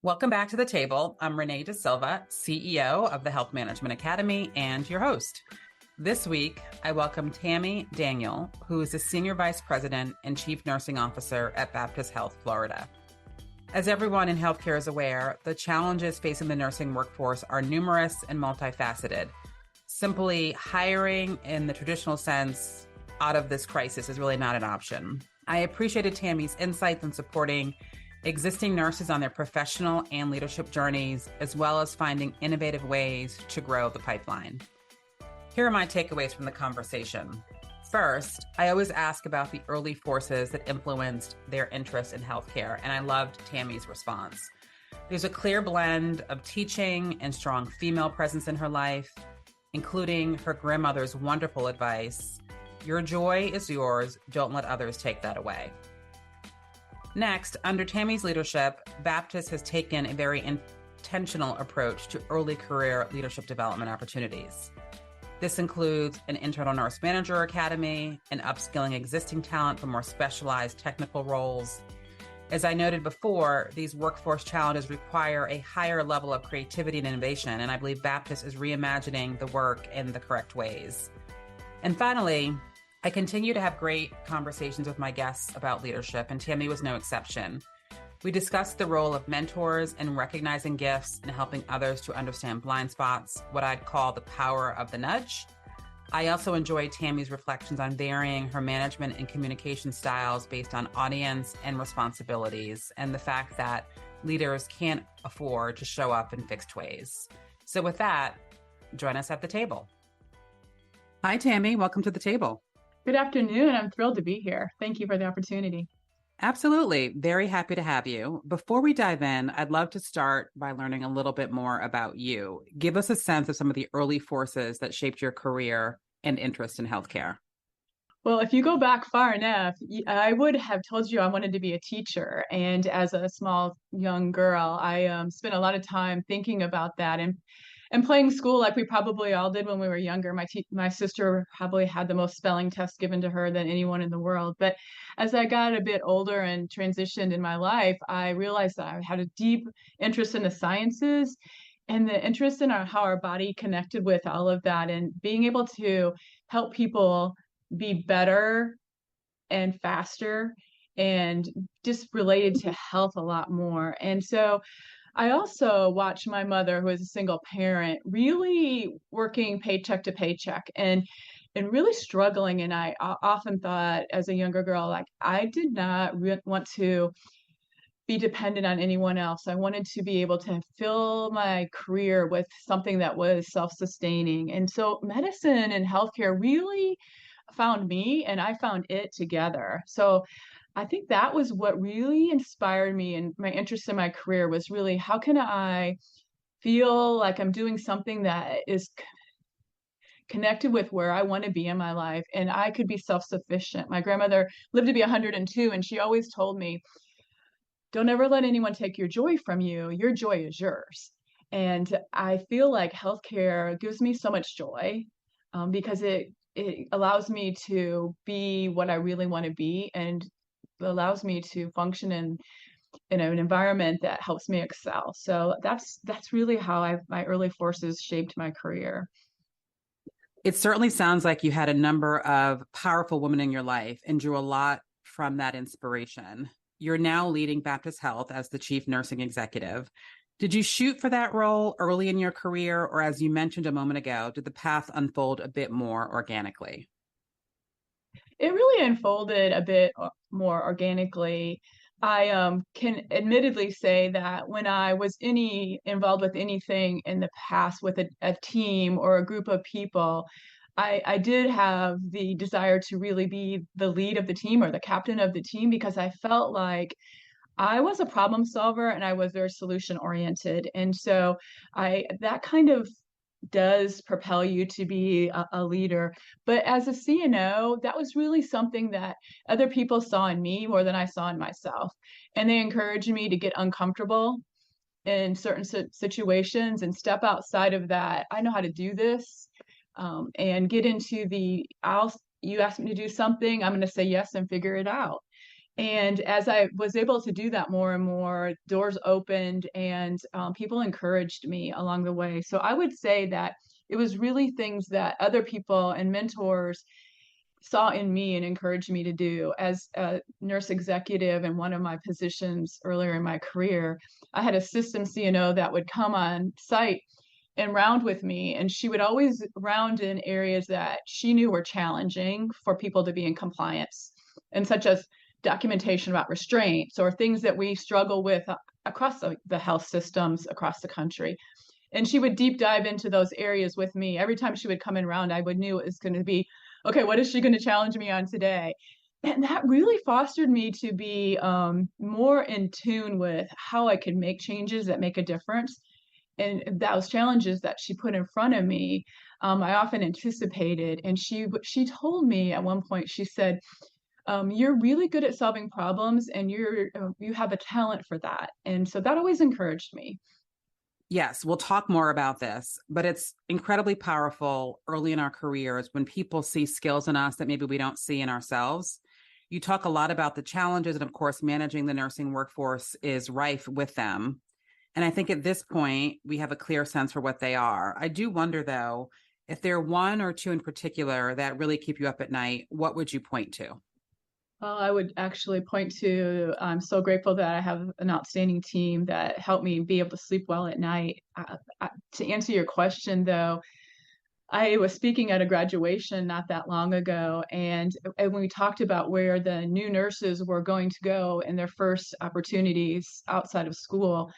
Welcome back to the table. I'm Renee DeSilva, CEO of the Health Management Academy and your host. This week, I welcome Tammy Daniel, who is the Senior Vice President and Chief Nursing Officer at Baptist Health, Florida. As everyone in healthcare is aware, the challenges facing the nursing workforce are numerous and multifaceted. Simply hiring in the traditional sense out of this crisis is really not an option. I appreciated Tammy's insights in supporting existing nurses on their professional and leadership journeys, as well as finding innovative ways to grow the pipeline. Here are my takeaways from the conversation. First, I always ask about the early forces that influenced their interest in healthcare, and I loved Tammy's response. There's a clear blend of teaching and strong female presence in her life, including her grandmother's wonderful advice, "Your joy is yours, don't let others take that away." Next, under Tammy's leadership, Baptist has taken a very intentional approach to early career leadership development opportunities. This includes an internal nurse manager academy and upskilling existing talent for more specialized technical roles. As I noted before, these workforce challenges require a higher level of creativity and innovation, and I believe Baptist is reimagining the work in the correct ways. And finally, I continue to have great conversations with my guests about leadership, and Tammy was no exception. We discussed the role of mentors in recognizing gifts and helping others to understand blind spots, what I'd call the power of the nudge. I also enjoyed Tammy's reflections on varying her management and communication styles based on audience and responsibilities, and the fact that leaders can't afford to show up in fixed ways. So with that, join us at the table. Hi, Tammy. Welcome to the table. Good afternoon. I'm thrilled to be here. Thank you for the opportunity. Absolutely. Very happy to have you. Before we dive in, I'd love to start by learning a little bit more about you. Give us a sense of some of the early forces that shaped your career and interest in healthcare. Well, if you go back far enough, I would have told you I wanted to be a teacher. And as a small young girl, I spent a lot of time thinking about that and playing school like we probably all did when we were younger. My sister probably had the most spelling tests given to her than anyone in the world. But as I got a bit older and transitioned in my life, I realized that I had a deep interest in the sciences and the interest in how our body connected with all of that and being able to help people be better and faster and just related to health a lot more. And so I also watched my mother, who is a single parent, really working paycheck to paycheck and really struggling. And I often thought as a younger girl, like I did not want to be dependent on anyone else. I wanted to be able to fill my career with something that was self-sustaining. And so medicine and healthcare really found me and I found it together. So I think that was what really inspired me, and my interest in my career was really how can I feel like I'm doing something that is connected with where I want to be in my life and I could be self-sufficient. My grandmother lived to be 102 and she always told me, don't ever let anyone take your joy from you. Your joy is yours. And I feel like healthcare gives me so much joy because it allows me to be what I really want to be and allows me to function in an environment that helps me excel. So that's really how my early forces shaped my career. It certainly sounds like you had a number of powerful women in your life and drew a lot from that inspiration. You're now leading Baptist Health as the Chief Nursing Executive. Did you shoot for that role early in your career, or as you mentioned a moment ago, did the path unfold a bit more organically? It really unfolded a bit more organically. I can admittedly say that when I was involved with anything in the past with a team or a group of people, I did have the desire to really be the lead of the team or the captain of the team because I felt like I was a problem solver and I was very solution oriented. And so that kind of does propel you to be a leader. But as a CNO, that was really something that other people saw in me more than I saw in myself. And they encouraged me to get uncomfortable in certain situations and step outside of that. I know how to do this, and get into you asked me to do something, I'm going to say yes and figure it out. And as I was able to do that more and more, doors opened and people encouraged me along the way. So I would say that it was really things that other people and mentors saw in me and encouraged me to do. As a nurse executive in one of my positions earlier in my career, I had a system CNO that would come on site and round with me, and she would always round in areas that she knew were challenging for people to be in compliance, and such as documentation about restraints or things that we struggle with across the health systems across the country. And she would deep dive into those areas with me. Every time she would come in around, I would knew it was going to be, okay, what is she going to challenge me on today? And that really fostered me to be more in tune with how I could make changes that make a difference. And those challenges that she put in front of me, I often anticipated. And she told me at one point, she said, "You're really good at solving problems, and you have a talent for that." And so that always encouraged me. Yes, we'll talk more about this, but it's incredibly powerful early in our careers when people see skills in us that maybe we don't see in ourselves. You talk a lot about the challenges, and of course, managing the nursing workforce is rife with them. And I think at this point, we have a clear sense for what they are. I do wonder, though, if there are one or two in particular that really keep you up at night, what would you point to? Well, I would actually point to, I'm so grateful that I have an outstanding team that helped me be able to sleep well at night. To answer your question, though, I was speaking at a graduation not that long ago, and when we talked about where the new nurses were going to go in their first opportunities outside of school,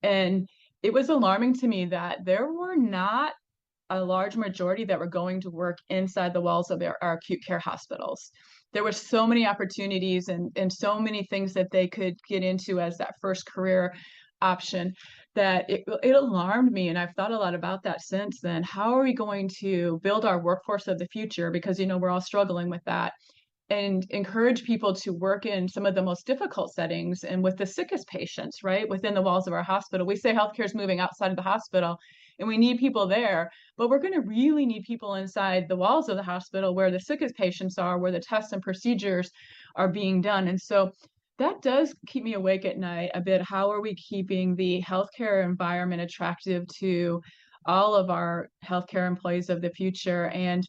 and it was alarming to me that there were not a large majority that were going to work inside the walls of our acute care hospitals. There were so many opportunities and so many things that they could get into as that first career option that it alarmed me. And I've thought a lot about that since then. How are we going to build our workforce of the future? Because, we're all struggling with that, and encourage people to work in some of the most difficult settings and with the sickest patients, right? Within the walls of our hospital. We say healthcare is moving outside of the hospital and we need people there, but we're going to really need people inside the walls of the hospital where the sickest patients are, where the tests and procedures are being done. And so that does keep me awake at night a bit. How are we keeping the healthcare environment attractive to all of our healthcare employees of the future, and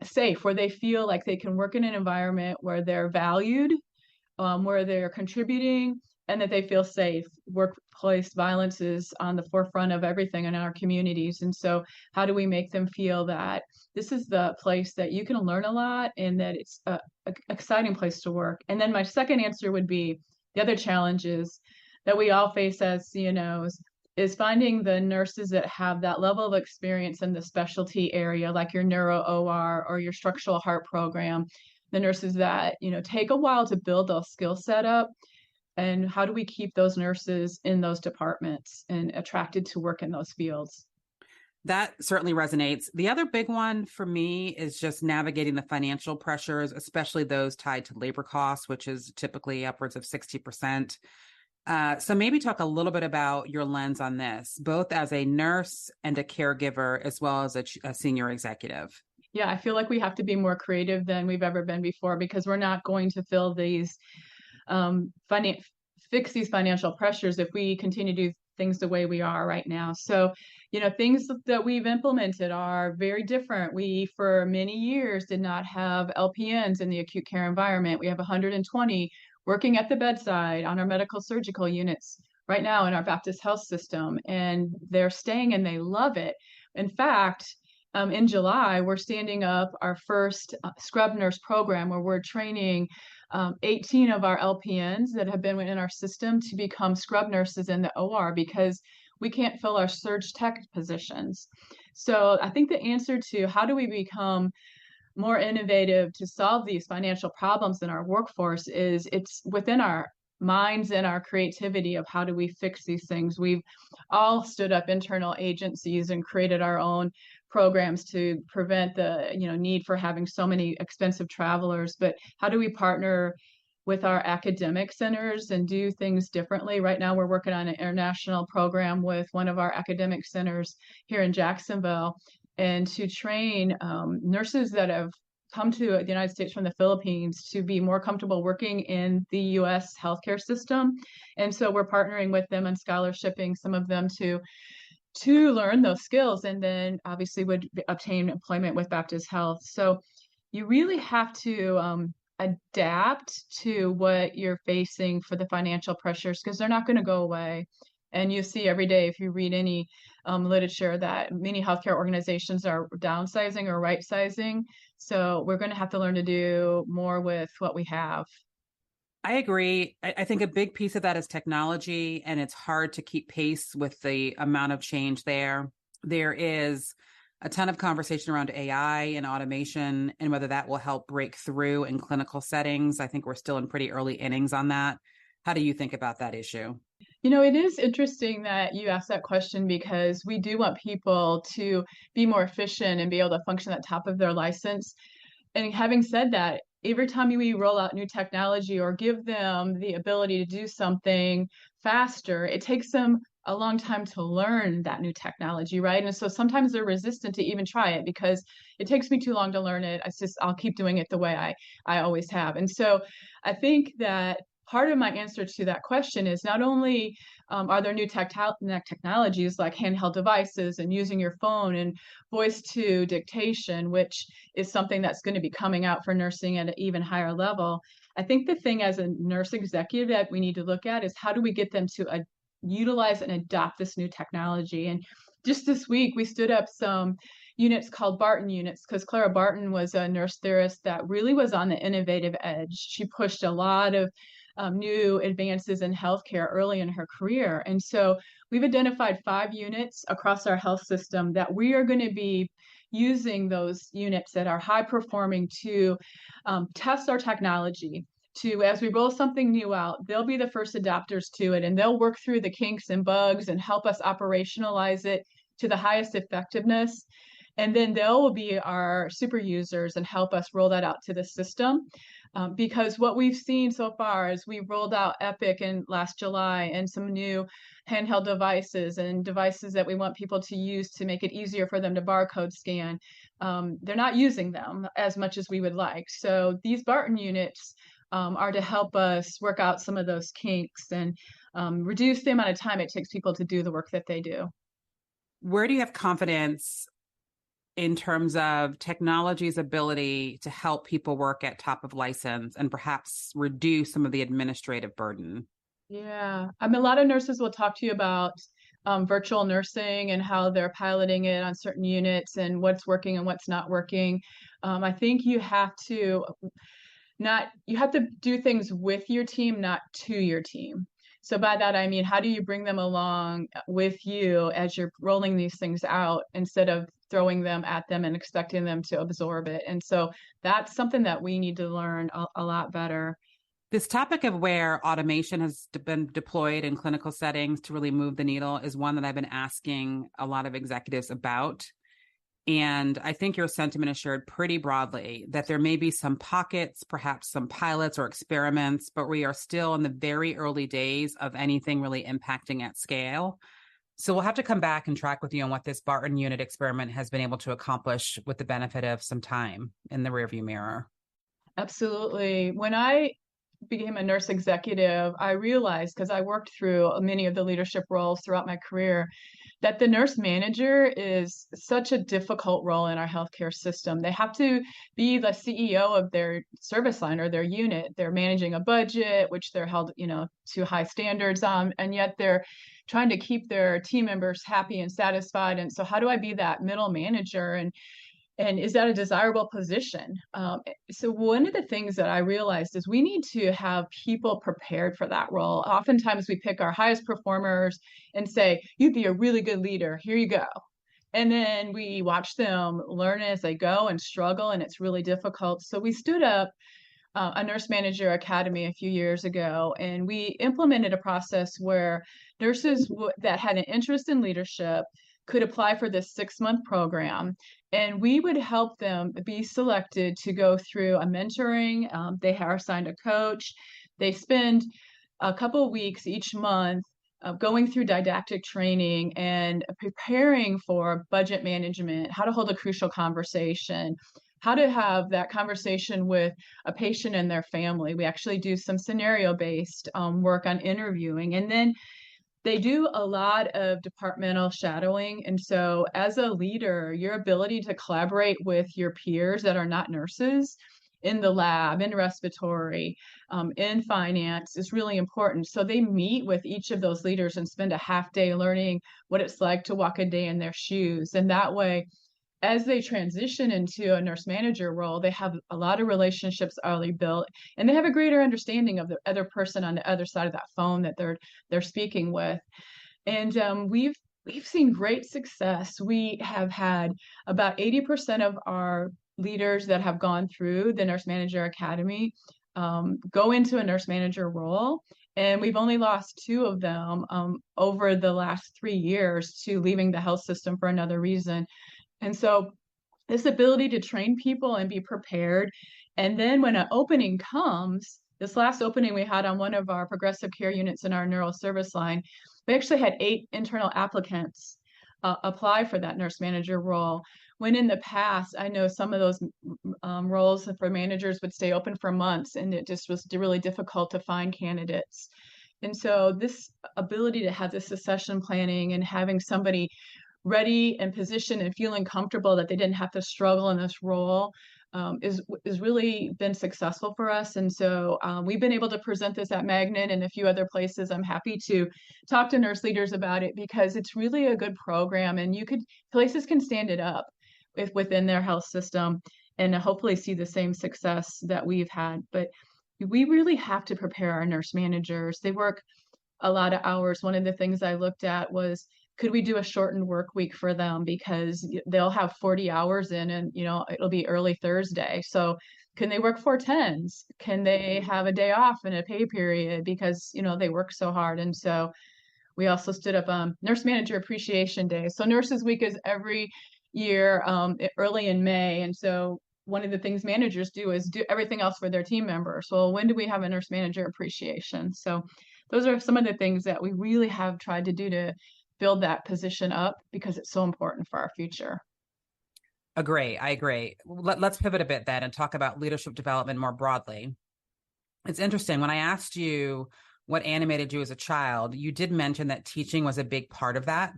safe, where they feel like they can work in an environment where they're valued, where they're contributing, and that they feel safe. Workplace violence is on the forefront of everything in our communities. And so, how do we make them feel that this is the place that you can learn a lot and that it's a exciting place to work? And then my second answer would be the other challenges that we all face as CNOs is finding the nurses that have that level of experience in the specialty area, like your neuro OR or your structural heart program, the nurses that, take a while to build those skill set up. And how do we keep those nurses in those departments and attracted to work in those fields? That certainly resonates. The other big one for me is just navigating the financial pressures, especially those tied to labor costs, which is typically upwards of 60%. So maybe talk a little bit about your lens on this, both as a nurse and a caregiver, as well as a senior executive. Yeah, I feel like we have to be more creative than we've ever been before, because we're not going to fill these fix these financial pressures if we continue to do things the way we are right now. So, things that we've implemented are very different. We, for many years, did not have LPNs in the acute care environment. We have 120 working at the bedside on our medical surgical units right now in our Baptist health system, and they're staying and they love it. In fact, in July, we're standing up our first scrub nurse program where we're training 18 of our LPNs that have been in our system to become scrub nurses in the OR, because we can't fill our surge tech positions. So I think the answer to how do we become more innovative to solve these financial problems in our workforce is it's within our minds and our creativity of how do we fix these things. We've all stood up internal agencies and created our own programs to prevent the need for having so many expensive travelers, but how do we partner with our academic centers and do things differently? Right now we're working on an international program with one of our academic centers here in Jacksonville, and to train nurses that have come to the United States from the Philippines to be more comfortable working in the US healthcare system. And so we're partnering with them and scholarshiping some of them to learn those skills, and then obviously would obtain employment with Baptist Health. So you really have to adapt to what you're facing for the financial pressures, because they're not going to go away. And you see every day, if you read any literature, that many healthcare organizations are downsizing or right sizing. So we're going to have to learn to do more with what we have. I agree. I think a big piece of that is technology, and it's hard to keep pace with the amount of change there. There is a ton of conversation around AI and automation and whether that will help break through in clinical settings. I think we're still in pretty early innings on that. How do you think about that issue? You know, it is interesting that you asked that question, because we do want people to be more efficient and be able to function at the top of their license. And having said that, every time we roll out new technology or give them the ability to do something faster, it takes them a long time to learn that new technology, right? And so sometimes they're resistant to even try it because it takes me too long to learn it. I'll keep doing it the way I always have. And so I think that part of my answer to that question is not only are there new technologies like handheld devices and using your phone and voice to dictation, which is something that's going to be coming out for nursing at an even higher level. I think the thing as a nurse executive that we need to look at is how do we get them to utilize and adopt this new technology. And just this week, we stood up some units called Barton units, because Clara Barton was a nurse theorist that really was on the innovative edge. She pushed a lot of new advances in healthcare early in her career. And so we've identified 5 units across our health system that we are going to be using those units that are high performing to test our technology. To, as we roll something new out, they'll be the first adopters to it, and they'll work through the kinks and bugs and help us operationalize it to the highest effectiveness. And then they'll be our super users and help us roll that out to the system. Because what we've seen so far is we rolled out Epic in last July and some new handheld devices and devices that we want people to use to make it easier for them to barcode scan. They're not using them as much as we would like. So these Barton units are to help us work out some of those kinks and reduce the amount of time it takes people to do the work that they do. Where do you have confidence in terms of technology's ability to help people work at top of license and perhaps reduce some of the administrative burden? Yeah, I mean, a lot of nurses will talk to you about virtual nursing and how they're piloting it on certain units and what's working and what's not working. I think you have to do things with your team, not to your team. So by that, I mean, how do you bring them along with you as you're rolling these things out instead of throwing them at them and expecting them to absorb it? And so that's something that we need to learn a lot better. This topic of where automation has been deployed in clinical settings to really move the needle is one that I've been asking a lot of executives about. And I think your sentiment is shared pretty broadly that there may be some pockets, perhaps some pilots or experiments, but we are still in the very early days of anything really impacting at scale. So we'll have to come back and track with you on what this Barton unit experiment has been able to accomplish with the benefit of some time in the rearview mirror. Absolutely. When I became a nurse executive, I realized, because I worked through many of the leadership roles throughout my career, that the nurse manager is such a difficult role in our healthcare system. They have to be the CEO of their service line or their unit. They're managing a budget, which they're held, to high standards on, and yet they're trying to keep their team members happy and satisfied. And so how do I be that middle manager? And is that a desirable position? So one of the things that I realized is we need to have people prepared for that role. Oftentimes we pick our highest performers and say, you'd be a really good leader. Here you go. And then we watch them learn as they go and struggle, and it's really difficult. So we stood up a nurse manager academy a few years ago, and we implemented a process where nurses that had an interest in leadership could apply for this 6-month program, and we would help them be selected to go through a mentoring. They are assigned a coach. They spend a couple of weeks each month going through didactic training and preparing for budget management, how to hold a crucial conversation, how to have that conversation with a patient and their family. We actually do some scenario-based work on interviewing. And then they do a lot of departmental shadowing. And so as a leader, your ability to collaborate with your peers that are not nurses in the lab, in respiratory, in finance is really important. So they meet with each of those leaders and spend a half day learning what it's like to walk a day in their shoes. And that way, as they transition into a nurse manager role, they have a lot of relationships already built, and they have a greater understanding of the other person on the other side of that phone that they're speaking with. And we've seen great success. We have had about 80% of our leaders that have gone through the Nurse Manager Academy go into a nurse manager role. And we've only lost 2 of them over the last 3 years to leaving the health system for another reason. And so this ability to train people and be prepared. And then when an opening comes, this last opening we had on one of our progressive care units in our neural service line, we actually had 8 internal applicants apply for that nurse manager role. When in the past, I know some of those roles for managers would stay open for months, and it just was really difficult to find candidates. And so this ability to have this succession planning and having somebody ready and positioned and feeling comfortable that they didn't have to struggle in this role is really been successful for us. And so we've been able to present this at Magnet and a few other places. I'm happy to talk to nurse leaders about it because it's really a good program, and places can stand it up within their health system and hopefully see the same success that we've had. But we really have to prepare our nurse managers. They work a lot of hours. One of the things I looked at was, could we do a shortened work week for them, because they'll have 40 hours in, and it'll be early Thursday. So can they work 4/10s? Can they have a day off in a pay period because they work so hard? And so we also stood up Nurse Manager Appreciation Day. So Nurses Week is every year early in May. And so one of the things managers do is do everything else for their team members. Well, when do we have a nurse manager appreciation? So those are some of the things that we really have tried to do to build that position up, because it's so important for our future. Agree. I agree. Let's pivot a bit then and talk about leadership development more broadly. It's interesting. When I asked you what animated you as a child, you did mention that teaching was a big part of that.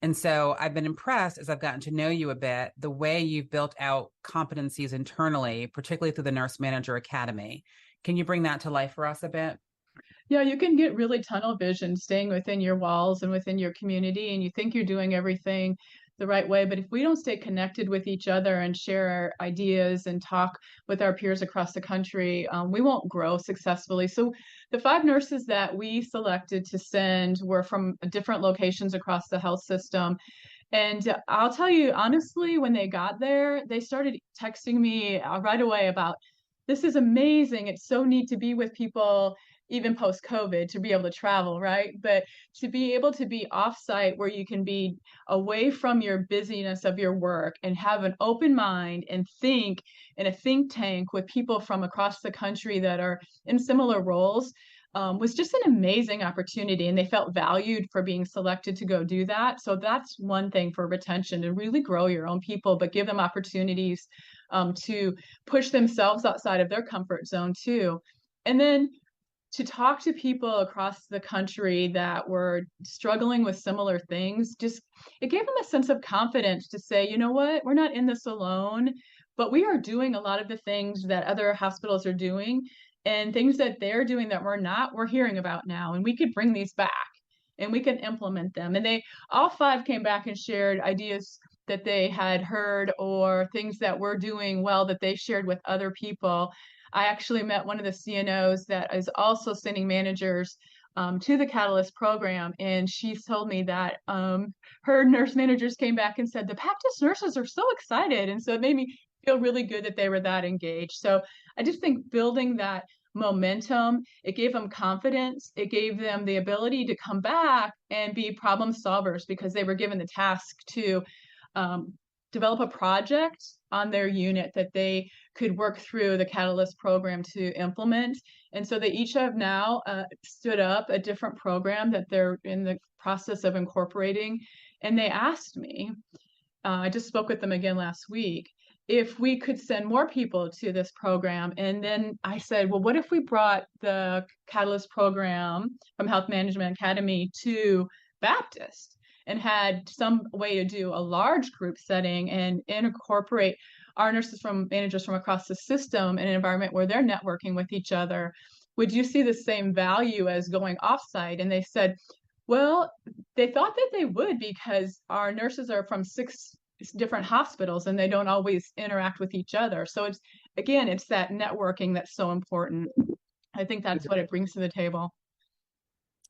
And so I've been impressed, as I've gotten to know you a bit, the way you've built out competencies internally, particularly through the Nurse Manager Academy. Can you bring that to life for us a bit? Yeah, you can get really tunnel vision staying within your walls and within your community, and you think you're doing everything the right way. But if we don't stay connected with each other and share our ideas and talk with our peers across the country, we won't grow successfully. So the 5 nurses that we selected to send were from different locations across the health system. And I'll tell you, honestly, when they got there, they started texting me right away about, this is amazing. It's so neat to be with people, even post COVID, to be able to travel, right? But to be able to be offsite where you can be away from your busyness of your work and have an open mind and think in a think tank with people from across the country that are in similar roles was just an amazing opportunity. And they felt valued for being selected to go do that. So that's one thing for retention, to really grow your own people, but give them opportunities to push themselves outside of their comfort zone too. And then to talk to people across the country that were struggling with similar things, just it gave them a sense of confidence to say, you know what, we're not in this alone, but we are doing a lot of the things that other hospitals are doing, and things that they're doing that we're hearing about now, and we could bring these back and we can implement them. And they all 5 came back and shared ideas that they had heard or things that we're doing well that they shared with other people. I actually met one of the CNOs that is also sending managers to the Catalyst program, and she told me that her nurse managers came back and said the Baptist nurses are so excited, and so it made me feel really good that they were that engaged. So I just think building that momentum, it gave them confidence, it gave them the ability to come back and be problem solvers, because they were given the task to develop a project on their unit that they could work through the Catalyst program to implement. And so they each have now stood up a different program that they're in the process of incorporating. And they asked me, I just spoke with them again last week, if we could send more people to this program. And then I said, well, what if we brought the Catalyst program from Health Management Academy to Baptist and had some way to do a large group setting and incorporate our nurses from managers from across the system in an environment where they're networking with each other? Would you see the same value as going offsite? And they said, well, they thought that they would because our nurses are from 6 different hospitals and they don't always interact with each other. So it's that networking that's so important. I think that's what it brings to the table.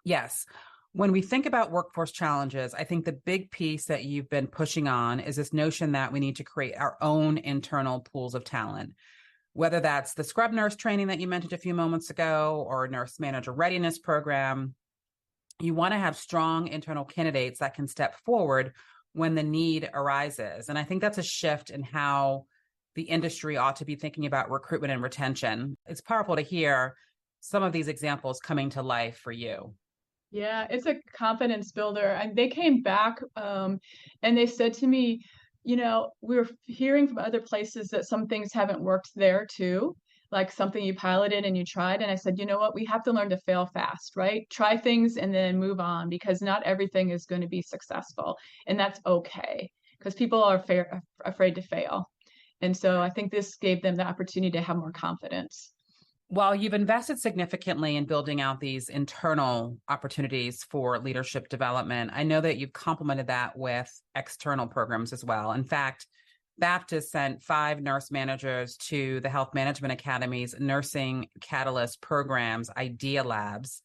Yes. When we think about workforce challenges, I think the big piece that you've been pushing on is this notion that we need to create our own internal pools of talent, whether that's the scrub nurse training that you mentioned a few moments ago or nurse manager readiness program. You want to have strong internal candidates that can step forward when the need arises. And I think that's a shift in how the industry ought to be thinking about recruitment and retention. It's powerful to hear some of these examples coming to life for you. Yeah, it's a confidence builder. And they came back and they said to me, we're hearing from other places that some things haven't worked there too, like something you piloted and you tried. And I said, you know what? We have to learn to fail fast, right? Try things and then move on because not everything is going to be successful. And that's okay because people are afraid to fail. And so I think this gave them the opportunity to have more confidence. While you've invested significantly in building out these internal opportunities for leadership development, I know that you've complemented that with external programs as well. In fact, Baptist sent 5 nurse managers to the Health Management Academy's Nursing Catalyst programs, Idea Labs,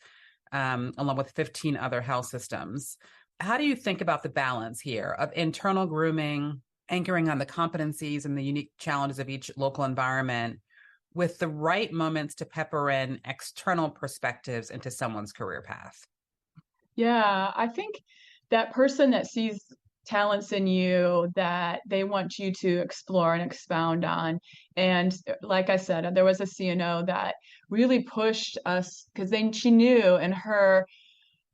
along with 15 other health systems. How do you think about the balance here of internal grooming, anchoring on the competencies and the unique challenges of each local environment, with the right moments to pepper in external perspectives into someone's career path? Yeah, I think that person that sees talents in you that they want you to explore and expound on. And like I said, there was a CNO that really pushed us because then she knew in her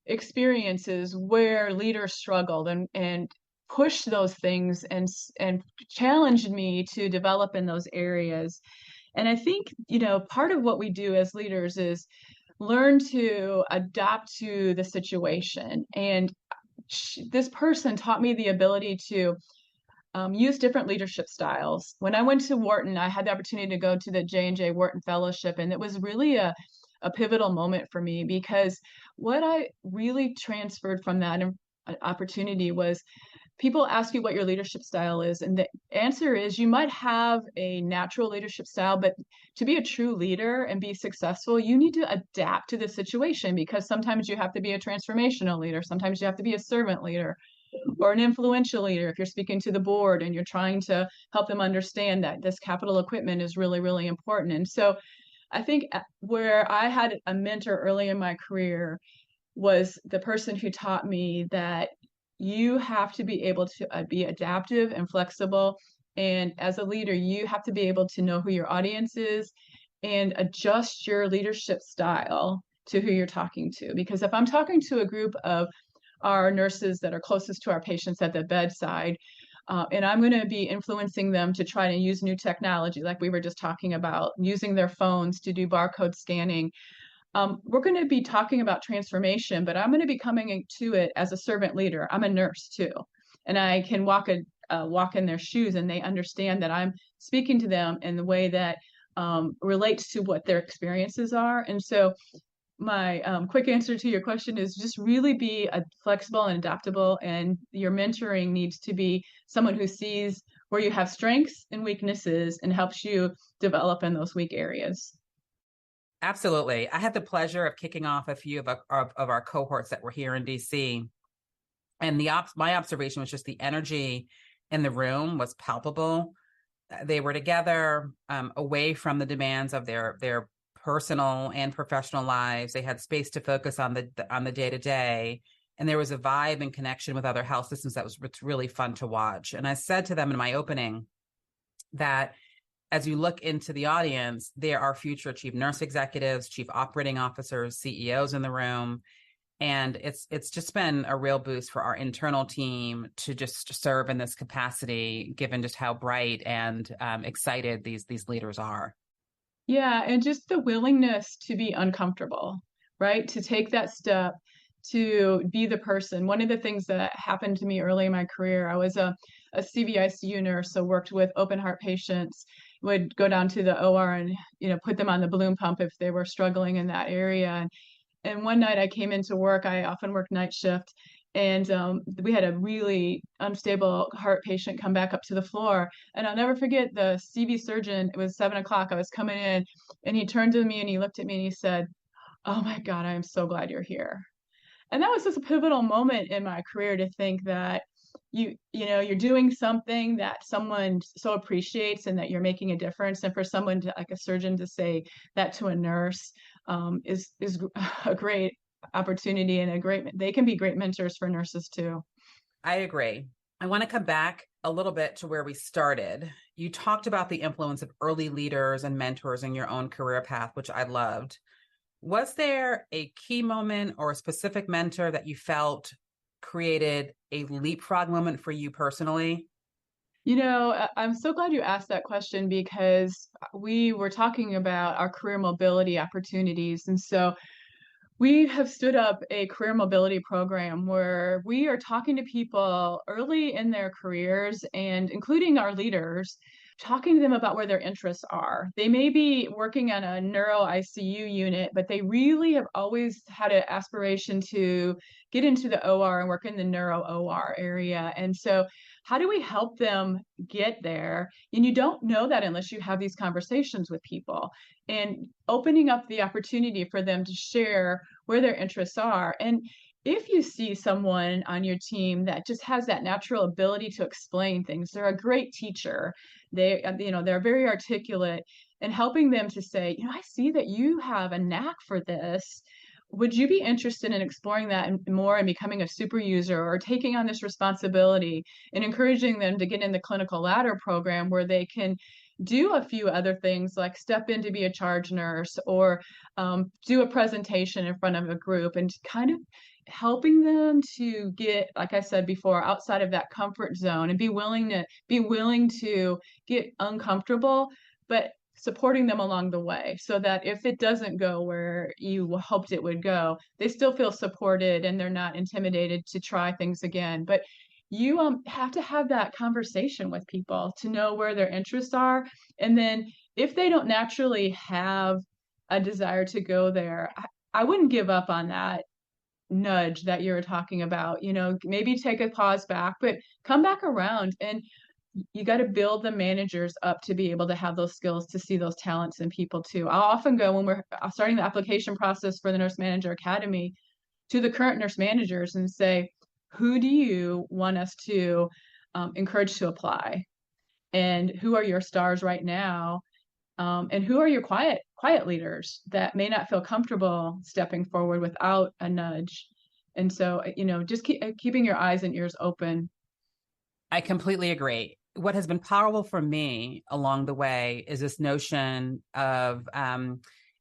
experiences where leaders struggled and pushed those things and challenged me to develop in those areas. And I think, part of what we do as leaders is learn to adapt to the situation. And this person taught me the ability to use different leadership styles. When I went to Wharton, I had the opportunity to go to the J&J Wharton Fellowship, and it was really a pivotal moment for me because what I really transferred from that opportunity was people ask you what your leadership style is, and the answer is you might have a natural leadership style, but to be a true leader and be successful, you need to adapt to the situation because sometimes you have to be a transformational leader, sometimes you have to be a servant leader or an influential leader if you're speaking to the board and you're trying to help them understand that this capital equipment is really, really important. And so I think where I had a mentor early in my career was the person who taught me that you have to be able to be adaptive and flexible. And as a leader, you have to be able to know who your audience is and adjust your leadership style to who you're talking to. Because if I'm talking to a group of our nurses that are closest to our patients at the bedside, and I'm going to be influencing them to try to use new technology, like we were just talking about, using their phones to do barcode scanning. We're going to be talking about transformation, but I'm going to be coming to it as a servant leader. I'm a nurse too, and I can walk in their shoes, and they understand that I'm speaking to them in the way that relates to what their experiences are. And so my quick answer to your question is just really be flexible and adaptable, and your mentoring needs to be someone who sees where you have strengths and weaknesses and helps you develop in those weak areas. Absolutely. I had the pleasure of kicking off a few of our cohorts that were here in DC. And my observation was just the energy in the room was palpable. They were together, away from the demands of their personal and professional lives. They had space to focus on the day-to-day. And there was a vibe and connection with other health systems that was really fun to watch. And I said to them in my opening that as you look into the audience, there are future chief nurse executives, chief operating officers, CEOs in the room. And it's just been a real boost for our internal team to just serve in this capacity, given just how bright and excited these leaders are. Yeah, and just the willingness to be uncomfortable, right? To take that step to be the person. One of the things that happened to me early in my career, I was a CVICU nurse, so worked with open heart patients, would go down to the OR and, put them on the balloon pump if they were struggling in that area. And one night I came into work, I often work night shift, and we had a really unstable heart patient come back up to the floor. And I'll never forget the CV surgeon, it was 7 o'clock, I was coming in, and he turned to me and he looked at me and he said, "Oh my God, I am so glad you're here." And that was just a pivotal moment in my career to think that you're doing something that someone so appreciates and that you're making a difference. And for someone to, like a surgeon, to say that to a nurse is a great opportunity, and they can be great mentors for nurses too. I agree. I want to come back a little bit to where we started. You talked about the influence of early leaders and mentors in your own career path, which I loved. Was there a key moment or a specific mentor that you felt created a leapfrog moment for you personally? I'm so glad you asked that question, because we were talking about our career mobility opportunities. And so we have stood up a career mobility program where we are talking to people early in their careers, and including our leaders, talking to them about where their interests are. They may be working on a neuro ICU unit, but they really have always had an aspiration to get into the OR and work in the neuro OR area. And so, how do we help them get there? And you don't know that unless you have these conversations with people, and opening up the opportunity for them to share where their interests are. And if you see someone on your team that just has that natural ability to explain things, they're a great teacher. They're very articulate, and helping them to say, I see that you have a knack for this. Would you be interested in exploring that more and becoming a super user, or taking on this responsibility, and encouraging them to get in the clinical ladder program where they can do a few other things like step in to be a charge nurse, or do a presentation in front of a group, and kind of helping them to get, like I said before, outside of that comfort zone, and be willing to get uncomfortable, but supporting them along the way, so that if it doesn't go where you hoped it would go, they still feel supported and they're not intimidated to try things again. But you have to have that conversation with people to know where their interests are. And then if they don't naturally have a desire to go there, I wouldn't give up on that nudge that you were talking about. Maybe take a pause back, but come back around. And you got to build the managers up to be able to have those skills to see those talents in people too. I'll often go, when we're starting the application process for the Nurse Manager Academy, to the current nurse managers and say, who do you want us to encourage to apply? And who are your stars right now? And who are your quiet leaders that may not feel comfortable stepping forward without a nudge? And so, just keeping your eyes and ears open. I completely agree. What has been powerful for me along the way is this notion of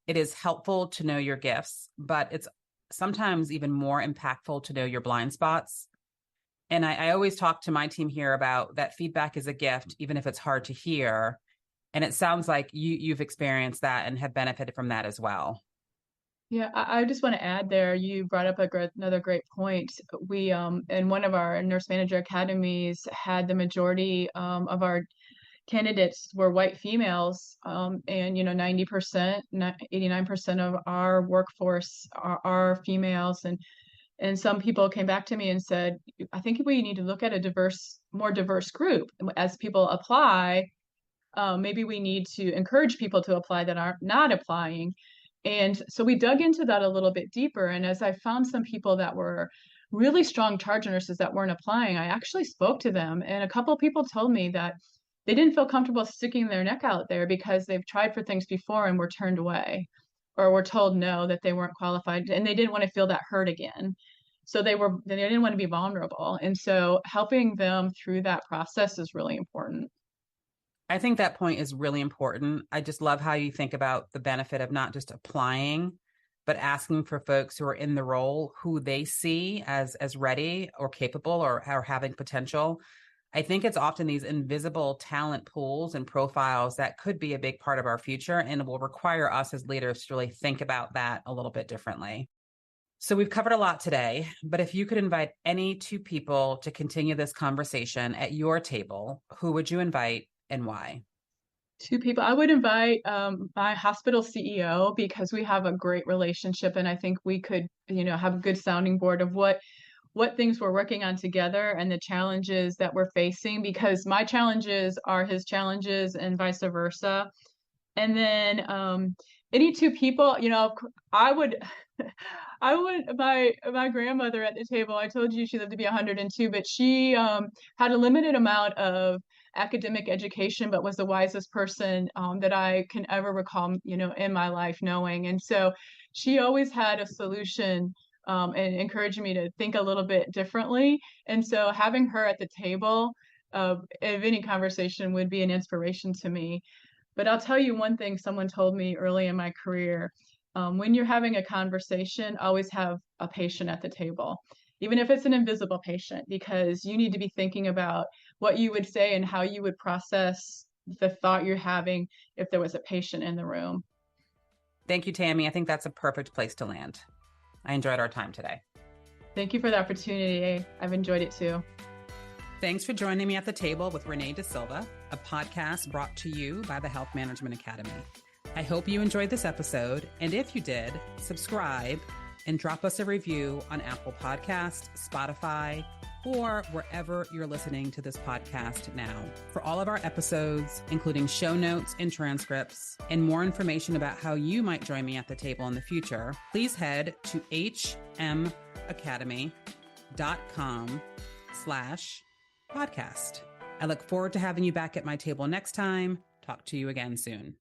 it is helpful to know your gifts, but it's sometimes even more impactful to know your blind spots. And I always talk to my team here about that feedback is a gift, even if it's hard to hear. And it sounds like you've experienced that and have benefited from that as well. Yeah, I just want to add there, you brought up another great point. We, in one of our nurse manager academies, had the majority of our candidates were white females, and 90%, 89% of our workforce are females. And some people came back to me and said, I think we need to look at a more diverse group as people apply. Maybe we need to encourage people to apply that are not applying. And so we dug into that a little bit deeper. And as I found some people that were really strong charge nurses that weren't applying, I actually spoke to them. And a couple of people told me that they didn't feel comfortable sticking their neck out there because they've tried for things before and were turned away, or were told no, that they weren't qualified, and they didn't want to feel that hurt again. So they didn't want to be vulnerable. And so helping them through that process is really important. I think that point is really important. I just love how you think about the benefit of not just applying, but asking for folks who are in the role who they see as ready or capable or having potential. I think it's often these invisible talent pools and profiles that could be a big part of our future, and it will require us as leaders to really think about that a little bit differently. So we've covered a lot today, but if you could invite any two people to continue this conversation at your table, who would you invite and why? Two people. I would invite my hospital CEO because we have a great relationship, and I think we could, have a good sounding board of what things we're working on together and the challenges that we're facing. Because my challenges are his challenges, and vice versa. And then any two people, I would, I would, my grandmother at the table, I told you she lived to be 102, but she had a limited amount of academic education, but was the wisest person that I can ever recall, in my life knowing. And so she always had a solution and encouraged me to think a little bit differently. And so having her at the table of any conversation would be an inspiration to me. But I'll tell you one thing someone told me early in my career. When you're having a conversation, always have a patient at the table, even if it's an invisible patient, because you need to be thinking about what you would say and how you would process the thought you're having if there was a patient in the room. Thank you, Tammy. I think that's a perfect place to land. I enjoyed our time today. Thank you for the opportunity. I've enjoyed it too. Thanks for joining me at the table with Renee DeSilva, a podcast brought to you by the Health Management Academy. I hope you enjoyed this episode, and if you did, subscribe and drop us a review on Apple Podcasts, Spotify, or wherever you're listening to this podcast now. For all of our episodes, including show notes and transcripts, and more information about how you might join me at the table in the future, please head to hmacademy.com/podcast. I look forward to having you back at my table next time. Talk to you again soon.